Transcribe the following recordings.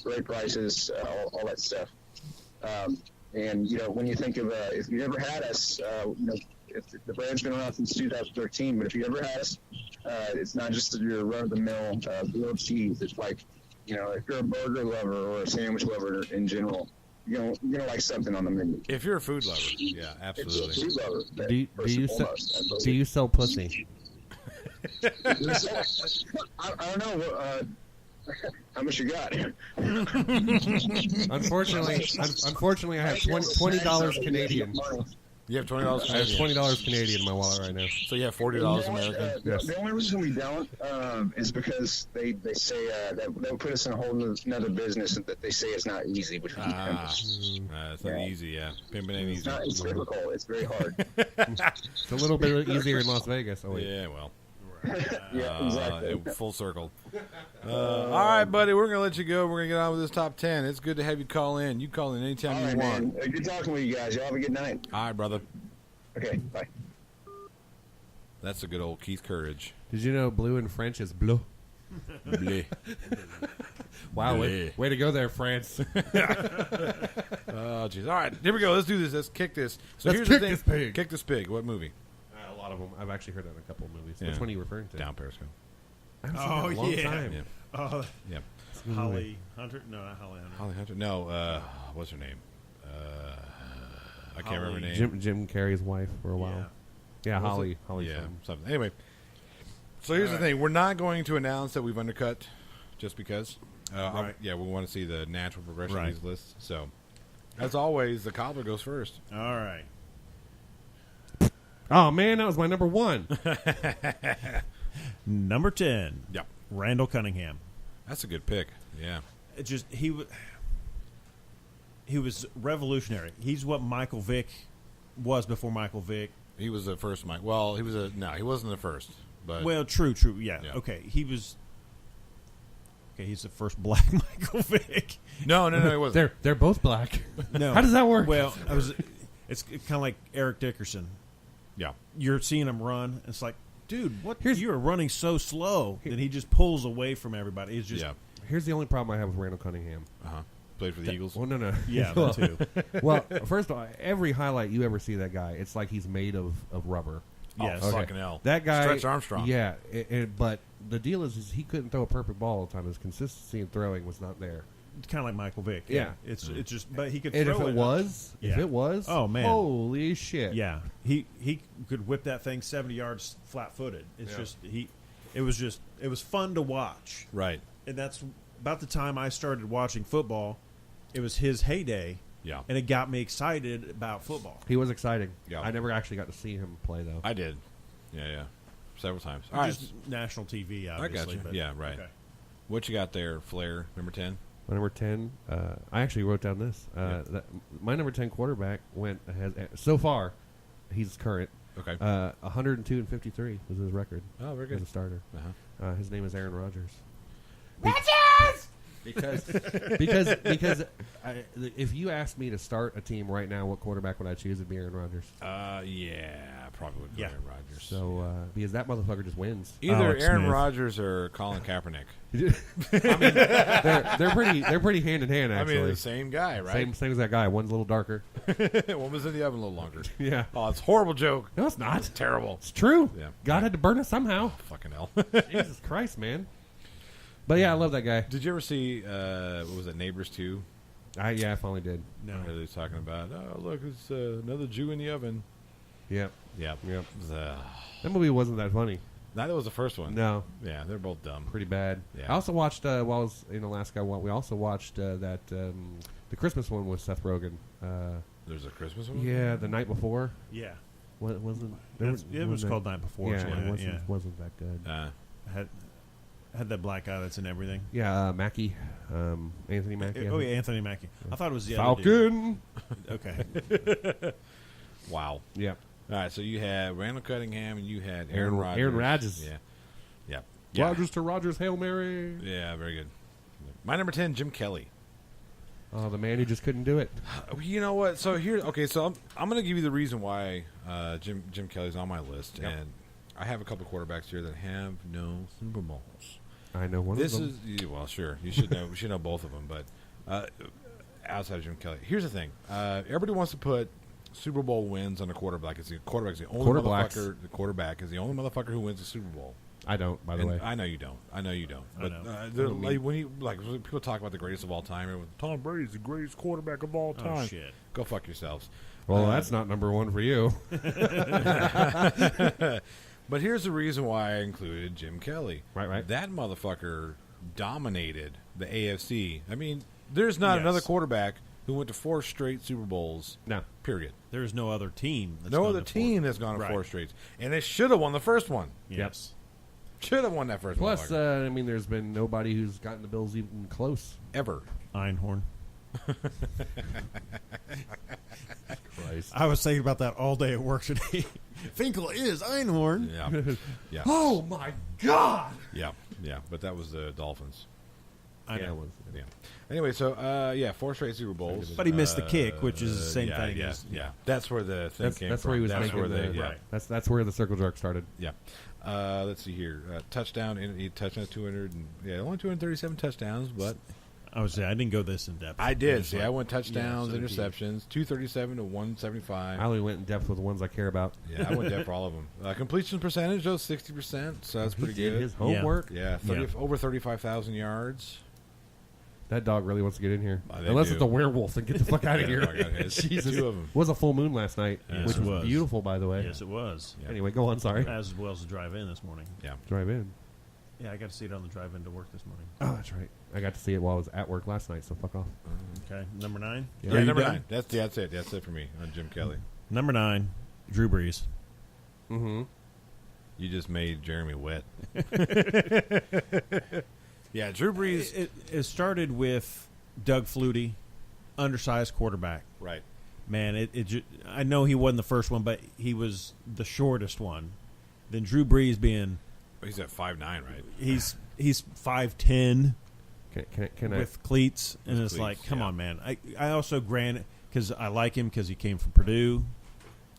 great prices, all that stuff. And when you think of if you ever had us, if the brand's been around since 2013, but if you ever had us, it's not just your run-of-the-mill grilled cheese. It's like, if you're a burger lover or a sandwich lover in general, you're gonna like something on the menu. If you're a food lover, yeah, absolutely. Food lover, do you sell pussy? I don't know. How much you got? Unfortunately, I have $20 Canadian. You have $20 I have $20 Canadian in my wallet right now. So you have $40 American. Yes. The only reason we don't is because they say that they'll put us in a whole another business that they say is not easy, which we It's not easy, yeah. Pimping ain't easy. It's difficult. It's very hard. It's a little bit easier in Las Vegas. Oh, wait. Yeah, well. Yeah, exactly. Full circle. All right, buddy, we're going to let you go. We're going to get on with this top 10. It's good to have you call in. You call in anytime all you right, want. Man. Good talking with you guys. Y'all have a good night. All right, brother. Okay, bye. That's a good old Keith Courage. Did you know blue in French is bleu? Bleu. Wow, Bleu. way to go there, France. Oh, jeez. All right, here we go. Let's do this. Let's kick this. So Let's here's kick the thing. this pig. Kick this pig. What movie? A lot of them. I've actually heard that in a couple of movies. Yeah. Which one are you referring to? Down Periscope. I haven't seen that in a long time. Yeah. Oh, Yeah. Holly Hunter? No, not Holly Hunter. Holly Hunter? No. What's her name? I can't remember her name. Jim Carrey's wife for a while. Yeah, Holly. Yeah, something. Anyway, so here's the thing: we're not going to announce that we've undercut just because. Right. Yeah, we want to see the natural progression of these lists. So, as always, the cobbler goes first. All right. Oh man, that was my number one. Number 10. Yep. Randall Cunningham. That's a good pick. Yeah. It just he was revolutionary. He's what Michael Vick was before Michael Vick. He was the first Mike. Well, he wasn't the first. But Well, true. Yeah. Okay. He's the first black Michael Vick. No, he wasn't. They're both black. No. How does that work? Well, it's kind of like Eric Dickerson. Yeah. You're seeing him run. It's like, dude, you are running so slow. Then he just pulls away from everybody. It's just Here's the only problem I have with Randall Cunningham. Played for the Eagles. Well, no. Yeah, that too. Well, first of all, every highlight you ever see that guy, it's like he's made of rubber. Yes. Oh, fucking hell. That guy, Stretch Armstrong. Yeah, but the deal is he couldn't throw a perfect ball all the time. His consistency in throwing was not there. It's kind of like Michael Vick. Yeah. It's just, but he could And throw if it was, oh man, holy shit. Yeah, he could whip that thing 70 yards flat-footed. It's just it was fun to watch. Right. And that's about the time I started watching football. It was his heyday. Yeah. And it got me excited about football. He was exciting. Yeah. I never actually got to see him play though. I did. Yeah. Several times. All right. Just national TV, obviously. I got you. But, Yeah, right. Okay. What you got there, Flair, number 10? My number 10, I actually wrote down this. My number 10 quarterback so far, he's current. Okay. 102 and 53 was his record. Oh, very good. As a starter. His name is Aaron Rodgers. Rodgers! Because if you asked me to start a team right now, what quarterback would I choose? It'd be Aaron Rodgers. Probably would be Aaron Rodgers. So because that motherfucker just wins. Either Alex Aaron Smith. Rodgers or Colin Kaepernick. I mean, they're pretty hand in hand. Actually, I mean, the same guy, right? Same as that guy. One's a little darker. One was in the oven a little longer. Yeah. Oh, it's a horrible joke. No, it's not. It's terrible. It's true. Yeah. God had to burn it somehow. Fucking hell. Jesus Christ, man. But yeah, I love that guy. Did you ever see, what was it, Neighbors 2? I finally did. No. Where they was talking about, oh, look, it's another Jew in the oven. Yep. Yep. That movie wasn't that funny. That was the first one. No. Yeah, they're both dumb. Pretty bad. Yeah. I also watched, while I was in Alaska, we also watched the Christmas one with Seth Rogen. There's a Christmas one? Yeah, the night before. Yeah. What wasn't? It was called Night Before. Yeah, something it like wasn't that good. Had that black guy that's in everything. Yeah, Mackie, Anthony Mackie. Oh yeah, Anthony Mackie. I thought it was the Falcon. Other dude. Okay. Wow. Yeah. All right, so you had Randall Cunningham and you had Aaron Rodgers. Aaron Rodgers. Yeah. Yeah. Rodgers to Rodgers, Hail Mary. Yeah, very good. My number 10, Jim Kelly. Oh, the man who just couldn't do it. You know what? So I'm going to give you the reason why Jim Kelly's on my list, and I have a couple quarterbacks here that have no Super Bowls. I know one This of them. is well, sure. You should know. You should know both of them. But outside of Jim Kelly, here's the thing. Everybody wants to put Super Bowl wins on a quarterback. The quarterback is the only motherfucker. The quarterback is the only motherfucker who wins the Super Bowl. I don't, by the way. I know you don't. I know you don't. But when people talk about the greatest of all time, everyone, Tom Brady's the greatest quarterback of all time. Oh, shit. Go fuck yourselves. Well, that's not number one for you. But here's the reason why I included Jim Kelly. Right. That motherfucker dominated the AFC. I mean, there's not Yes. another quarterback who went to 4 straight Super Bowls. No. Period. There is no other team. That's No gone other to team four. that's gone to Right. 4 straight. And they should have won the first one. Yes. Should have won that first one. Plus, I mean, there's been nobody who's gotten the Bills even close. Ever. Einhorn. Christ. I was thinking about that all day at work today. Finkel is Einhorn. Yeah. Yeah. Oh, my God! Yeah. Yeah. But that was the Dolphins. I know. Yeah, it was. Yeah. Anyway, so 4 straight Super Bowls. But he missed the kick, which is the same yeah, thing. Yeah, as, yeah. That's where the thing came That's from. where he was That's making where the, yeah. right. That's where the circle jerk started. Yeah. Let's see here. Touchdown. He touchdown 200. Only 237 touchdowns, but I would say I didn't go this in depth. I did. It's See, like- I went touchdowns, yeah, so did you. interceptions, 237 to 175. I only went in depth with the ones I care about. Yeah, I went there for all of them. Completion percentage, though, 60%, so that's pretty He did good. his homework. Yeah, over 35,000 yards. That dog really wants to get in here. Oh, they Unless do. it's a werewolf, then get the fuck out of Yeah, here. fuck outta here. It's Jesus. 2 of them. It was a full moon last night, Yes, which it was was. beautiful, by the way. Yes, it was. Yeah. Anyway, go on. Sorry. As well as the drive-in this morning. Yeah. Drive in. Yeah, I got to see it on the drive-in to work this morning. Oh, that's right. I got to see it while I was at work last night, so fuck off. Okay, number 9. Yeah. Yeah, You number done? 9. That's it. That's it for me on Jim Kelly. Number 9, Drew Brees. Mm-hmm. You just made Jeremy wet. Yeah, Drew Brees. It started with Doug Flutie, undersized quarterback. Right. Man, I know he wasn't the first one, but he was the shortest one. Then Drew Brees being He's at 5'9", right? he's 5'10" Can I? with cleats, and With it's cleats, like, come yeah. on, man. I also grant because I like him because he came from Purdue.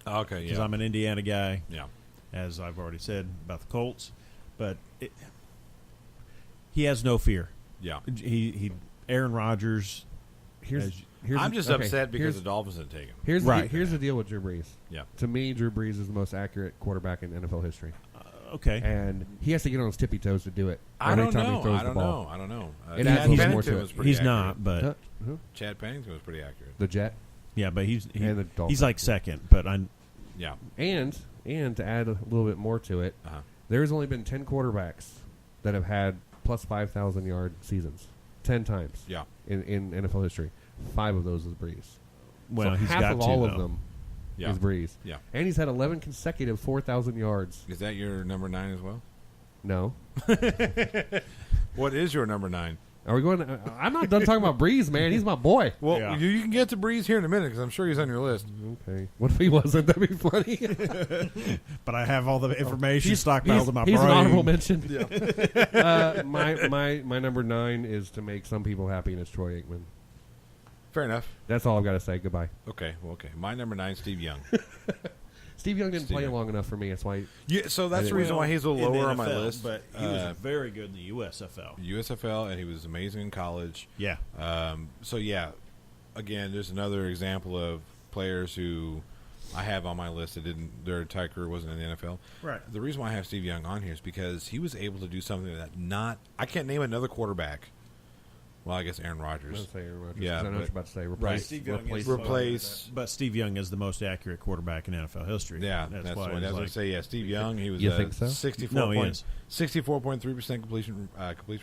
Okay, Because yeah. I'm an Indiana guy, Yeah. as I've already said about the Colts, but he has no fear. Yeah. He Aaron Rodgers. Here's I'm just okay, upset because here's- the Dolphins didn't take him. Here's Right. here's the deal with Drew Brees. Yeah. To me, Drew Brees is the most accurate quarterback in NFL history, Okay, and he has to get on his tippy toes to do it. I every don't time he know. throws I the don't ball. know. I don't know. It Chad adds a little more Pennington to was it. pretty he's accurate. not, but Who? Chad Pennington was pretty accurate. The Jet, yeah, but he's And the Dolphins. he's like second, but I'm Yeah. and to add a little bit more to it, Uh-huh. there's only been 10 quarterbacks that have had plus 5,000 yard seasons, 10 times. Yeah. In NFL history, 5 of those is Brees. well, so he's half got of to, all though. of them Yeah. is Brees. Yeah. And he's had 11 consecutive 4,000 yards. Is that your number 9 as well? No. What is your number 9? Are we going? I'm not done talking about Brees, man. He's my boy. Well, Yeah. you can get to Breeze here in a minute because I'm sure he's on your list. Okay. What if he wasn't? That'd be funny. But I have all the information stockpiled in my he's brain. an honorable mention. My number 9 is to make some people happy, and it's Troy Aikman. Fair enough. That's all I've got to say. Goodbye. Okay. Well, okay. My number 9, Steve Young. Steve Young didn't Steve play Young. long enough for me. That's why. Yeah. So that's the Well, reason why he's a little in the lower on my NFL, list. But he was very good in the USFL. USFL, and he was amazing in college. Yeah, So yeah, again, there's another example of players who I have on my list that didn't, their entire career wasn't in the NFL. right. The reason why I have Steve Young on here is because he was able to do something that I can't name another quarterback. Well, I guess Aaron Rodgers. Say Aaron Rodgers, Yeah, 'cause I know what but- you're about to say. Right. Replace. Steve Young replace. is- Replace. But Steve Young is the most accurate quarterback in NFL history. Yeah, that's why what I it's was going like, to say. Yeah, Steve Young. He was You think so? 64.3% completion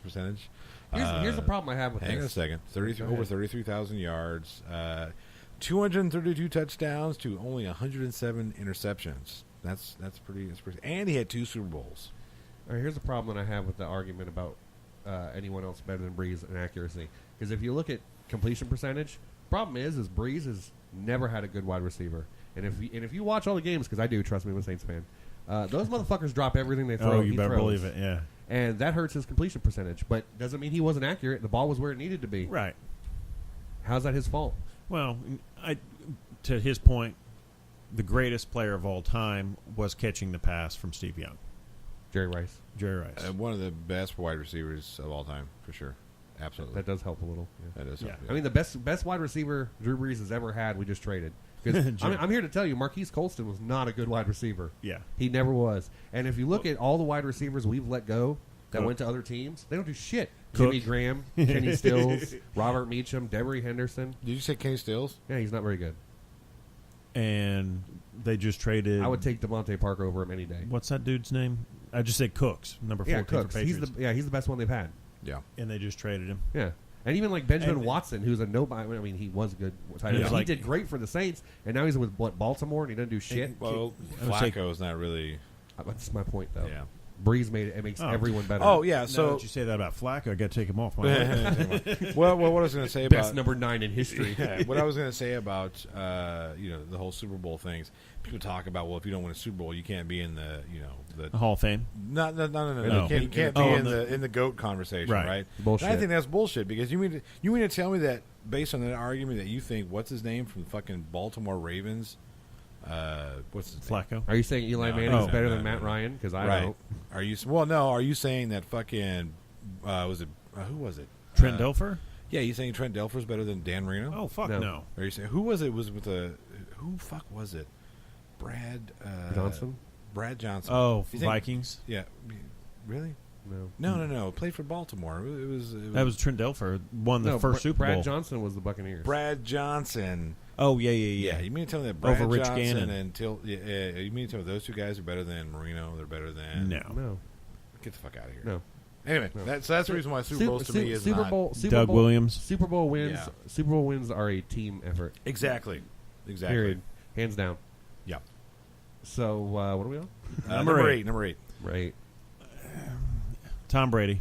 percentage. Here's the problem I have with Hang on a this. second. Go ahead. Over 33,000 yards, 232 touchdowns to only 107 interceptions. That's pretty. And he had 2 Super Bowls. All right, here's the problem that I have with the argument about anyone else better than Breeze in accuracy. Because if you look at completion percentage, problem is Breeze has never had a good wide receiver. And if you watch all the games, because I do, trust me, I'm a Saints fan, those motherfuckers drop everything they throw. oh, you he better throws. believe it. Yeah, And that hurts his completion percentage. But doesn't mean he wasn't accurate. The ball was where it needed to be. right. How's that his fault? Well, to his point, the greatest player of all time was catching the pass from Steve Young. Jerry Rice. One of the best wide receivers of all time, for sure. Absolutely. That does help a little. Yeah. That does help. I mean, the best wide receiver Drew Brees has ever had, we just traded. Because I'm here to tell you, Marquise Colston was not a good wide receiver. Yeah. He never was. And if you look at all the wide receivers we've let go that went to other teams, they don't do shit. Cook. Jimmy Graham, Kenny Stills, Robert Meacham, Devery Henderson. Did you say Kenny Stills? Yeah, he's not very good. And they just traded. I would take Devontae Parker over him any day. What's that dude's name? I just said Cooks, number 14 Cooks. for Patriots. He's the best one they've had. Yeah. And they just traded him. Yeah. And even like Benjamin And- Watson, who's a nobody. I mean, he was a good tight end. Yeah. He did great for the Saints, and now he's with Baltimore, and he doesn't do shit. Well, I would say- Flacco's not really. That's my point, though. Yeah. Breeze made it makes everyone better. Oh yeah. Now So that you say that about Flacco, I got to take him off. My well, what I was going to say best about number 9 in history. yeah, what I was going to say about the whole Super Bowl things. People talk about, well, if you don't win a Super Bowl, you can't be in the Hall of Fame. no. No. You can't be Oh, in the GOAT conversation, Right. right? Bullshit. And I think that's bullshit because you mean to tell me that based on that argument that you think what's his name from the fucking Baltimore Ravens, what's his name? Flacco. Are you saying Eli No, Manning's no, better no, than no, Matt no. Ryan? Because I Right? don't. Are you? Well, no. Are you saying that fucking was it? Who was it? Trent Dilfer? Yeah, you saying Trent Dilfer's better than Dan Marino? Oh, fuck No. no. Or you saying who was it? Was with the who? Fuck was it? Brad Johnson? Brad Johnson. Oh, You think- Vikings? Yeah. Really? No. No. Played for Baltimore. It was That was Trent Dilfer. Won the first Super Bowl. Brad Johnson was the Buccaneers. Brad Johnson. Oh, yeah. Yeah, you mean to tell me that Brad Over Rich Johnson Gannon. and you mean to tell me those two guys are better than Marino? They're better than No. Get the fuck out of here. No. Anyway, No. that's the reason why Super Bowls to me is Super not Bowl. Super Doug Bowl, Williams. Super Bowl wins. Yeah. Super Bowl wins are a team effort. exactly. Period. Hands down. Yeah. So what are we on? Number eight. Right. Tom Brady.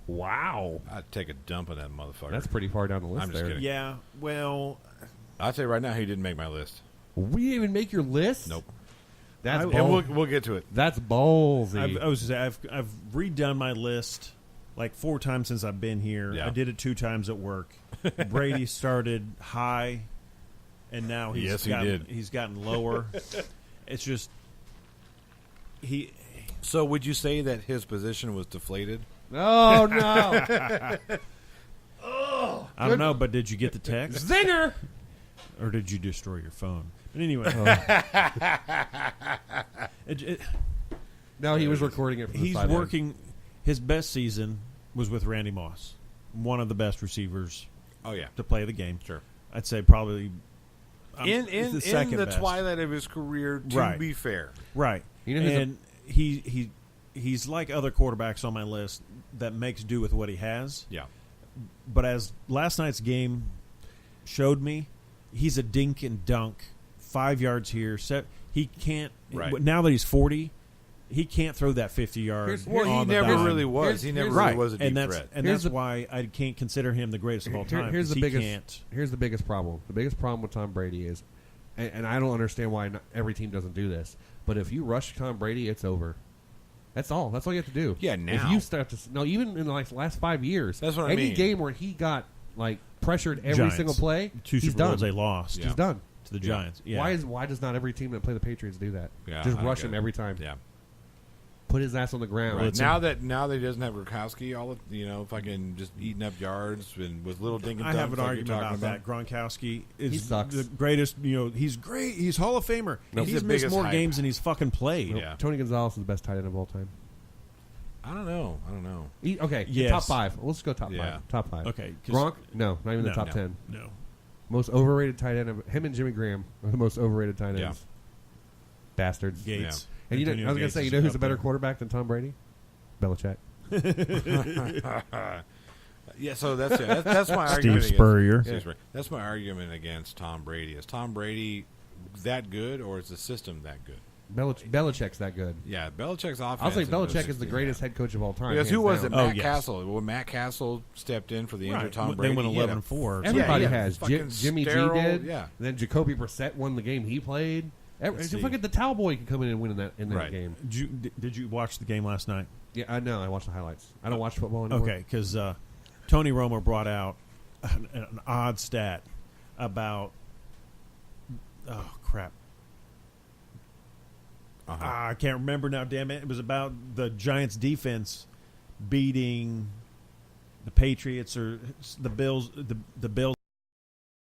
Wow. I'd take a dump on that motherfucker. That's pretty far down the list I'm just there. kidding. Yeah, well, I'll tell you right now, he didn't make my list. We didn't even make your list? Nope. That's I- And ball- we'll get to it. That's ballsy. I was gonna say, I've redone my list like 4 times since I've been here. Yeah. I did it 2 times at work. Brady started high, and now Yes, he gotten, did. he's gotten lower. It's just So would you say that his position was deflated? Oh, no. I don't know, but did you get the text? Zinger! Or did you destroy your phone? But anyway, No, he was recording it from the he's sideline. working. His best season was with Randy Moss, one of the best receivers Oh, yeah. to play the game. Sure. I'd say probably In the second the best. twilight of his career, to Right. be fair. Right. You know who's and he's like other quarterbacks on my list that makes do with what he has. Yeah. But as last night's game showed me, he's a dink and dunk, 5 yards here. He can't. Right. Now that he's 40, he can't throw that 50-yard. Well, he on the never dime. really was. He never Right. really was a deep and that's threat. and Here's that's the- why I can't consider him the greatest of all time. Here's the 'cause he biggest. can't. Here's the biggest problem. The biggest problem with Tom Brady is, and I don't understand why not every team doesn't do this. But if you rush Tom Brady, it's over. That's all. That's all you have to do. Yeah, If now. you start to even in the last 5 years, That's what I any mean. game where he got like pressured every Giants. single play, 2 he's Super done. Bowls they lost Yeah. He's done. to the Yeah. Giants. Yeah. Why does not every team that play the Patriots do that? Yeah, Just I don't rush get him it. every time. Yeah. Put his ass on the ground. Right. Now that he doesn't have Gronkowski, fucking just eating up yards and with little dink and I have dunks an like you're argument talking about that. Gronkowski is He sucks. the greatest. He's great. He's Hall of Famer. Nope. He's He's the missed biggest more hype. games than he's fucking played. Yeah. Tony Gonzalez is the best tight end of all time. I don't know. Okay, Yes. top 5. Let's go top Yeah. 5. Top 5. Okay. 'cause- Gronk? No, not even the No. top No. 10. No. Most overrated tight end of him and Jimmy Graham are the most overrated tight ends. Yeah. Bastards. Gates. And Antonio I was gonna Gates say, is who's up a better there. quarterback than Tom Brady? Belichick. Yeah, so that's my Steve argument. Spurrier. Steve Spurrier. That's my argument against Tom Brady. Is Tom Brady that good, or is the system that good? Belichick's that good. Yeah, Belichick's offense. I'll say in Belichick those is the 16, greatest yeah. head coach of all time. Because who hands was it? down. Oh, Matt yes. Castle. When Matt Castle stepped in for the injured Right. Tom They Brady, went he had 11-4. Everybody Yeah, has. fucking Jimmy sterile, G did. yeah. And then Jacoby Brissett won the game he played. Let's see. Fucking the towel boy can come in and win in that Right. game. Did you watch the game last night? Yeah, I know. I watched the highlights. I don't watch football anymore. Okay, because Tony Romo brought out an odd stat about. Oh crap! I can't remember now. Damn it! It was about the Giants' defense beating the Patriots or the Bills. The Bills.